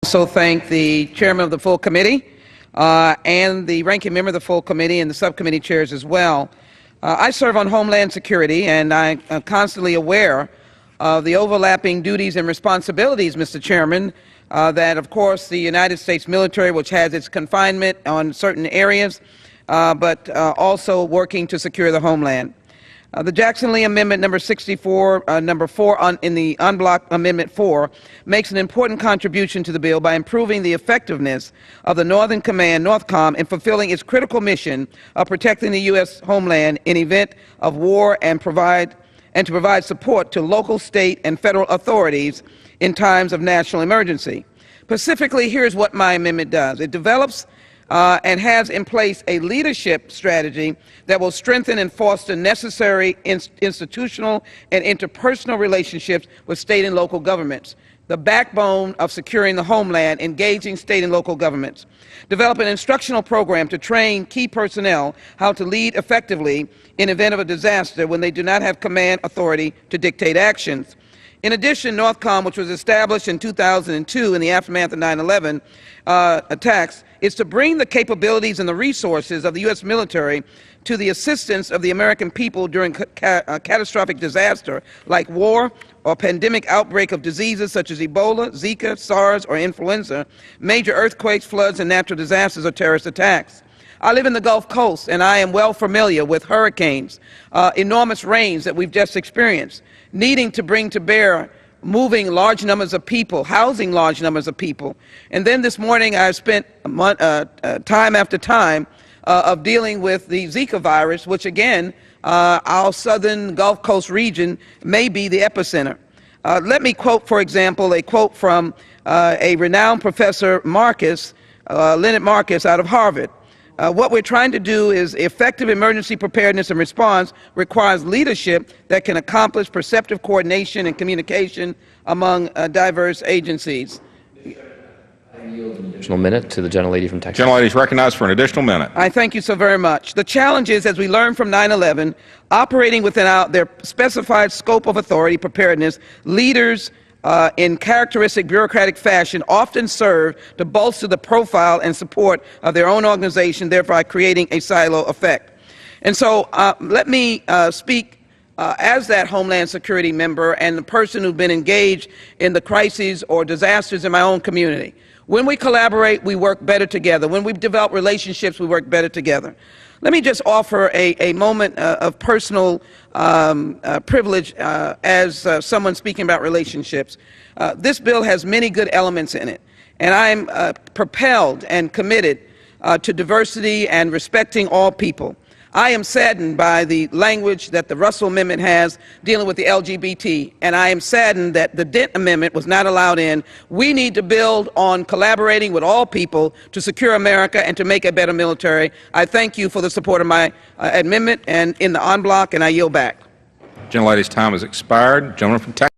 Also thank the chairman of the full committee and the ranking member of the full committee and the subcommittee chairs as well. I serve on Homeland Security, and I am constantly aware of the overlapping duties and responsibilities, Mr. Chairman, that of course the United States military, which has its confinement on certain areas, but also working to secure the homeland. The Jackson Lee Amendment number 64, number 4 in the unblocked Amendment 4, makes an important contribution to the bill by improving the effectiveness of the Northern Command, NorthCom, in fulfilling its critical mission of protecting the U.S. homeland in event of war and to provide support to local, state, and federal authorities in times of national emergency. Specifically, here's what my amendment does. It develops and has in place a leadership strategy that will strengthen and foster necessary institutional and interpersonal relationships with state and local governments, the backbone of securing the homeland, engaging state and local governments. Develop an instructional program to train key personnel how to lead effectively in event of a disaster when they do not have command authority to dictate actions. In addition, NorthCom, which was established in 2002 in the aftermath of 9/11 attacks, is to bring the capabilities and the resources of the U.S. military to the assistance of the American people during catastrophic disaster like war or pandemic outbreak of diseases such as Ebola, Zika, SARS, or influenza, major earthquakes, floods, and natural disasters or terrorist attacks. I live in the Gulf Coast, and I am well familiar with hurricanes, enormous rains that we've just experienced, needing to bring to bear moving large numbers of people, housing large numbers of people. And then this morning I spent time after time of dealing with the Zika virus, which again, our southern Gulf Coast region may be the epicenter. Let me quote, for example, a quote from a renowned professor, Leonard Marcus, out of Harvard. What we're trying to do is effective emergency preparedness and response requires leadership that can accomplish perceptive coordination and communication among diverse agencies. I yield an additional minute to the gentlelady from Texas. Gentlelady is recognized for an additional minute. I thank you so very much. The challenge is, as we learned from 9/11, operating within their specified scope of authority preparedness, leaders in characteristic bureaucratic fashion often serve to bolster the profile and support of their own organization, thereby creating a silo effect. And so let me speak as that Homeland Security member and the person who's been engaged in the crises or disasters in my own community. When we collaborate, we work better together. When we develop relationships, we work better together. Let me just offer a moment of personal privilege as someone speaking about relationships. This bill has many good elements in it, and I'm propelled and committed to diversity and respecting all people. I am saddened by the language that the Russell Amendment has dealing with the LGBT, and I am saddened that the Dent Amendment was not allowed in. We need to build on collaborating with all people to secure America and to make a better military. I thank you for the support of my amendment and in the en bloc, and I yield back. Gentlelady's time has expired. Gentleman from Texas.